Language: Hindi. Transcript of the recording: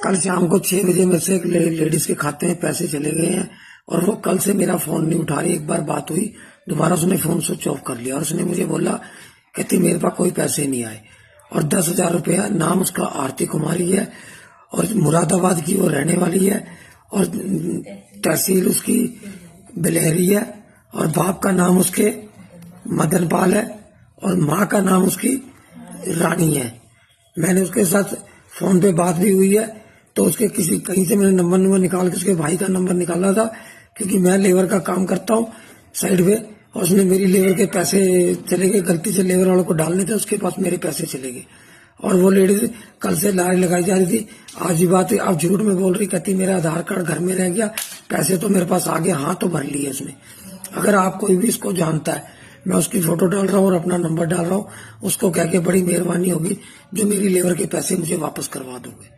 कल शाम को 6 बजे में से एक लेडीज के खाते में पैसे चले गए हैं और वो कल से मेरा फोन नहीं उठा रही। एक बार बात हुई, दोबारा उसने फोन स्विच ऑफ कर लिया और उसने मुझे बोला, कहती मेरे पास कोई पैसे नहीं आए। और 10,000 रुपया, नाम उसका आरती कुमारी है और मुरादाबाद की वो रहने वाली है और तहसील उसकी बिलहरी है और बाप का नाम उसके मदन पाल है और माँ का नाम उसकी रानी है। मैंने उसके साथ फोन पे बात भी हुई है, तो उसके कहीं से मैंने नंबर निकाल के उसके भाई का नंबर निकाला था, क्योंकि मैं लेबर का काम करता हूँ साइड पे, और उसने मेरी लेबर के पैसे चले गए, गलती से लेबर वालों को डालने थे, उसके पास मेरे पैसे चले गए। और वो लेडीज कल से लारी लगाई जा रही थी, आज ही बात हुई, अब झूठ में बोल रही, कहती मेरा आधार कार्ड घर में रह गया, पैसे तो मेरे पास आ गए, हाँ तो भर लिए उसने। अगर आप कोई भी इसको जानता है, मैं उसकी फोटो डाल रहा हूँ और अपना नंबर डाल रहा हूँ, उसको कह के बड़ी मेहरबानी होगी जो मेरी लेबर के पैसे मुझे वापस करवा दोगे।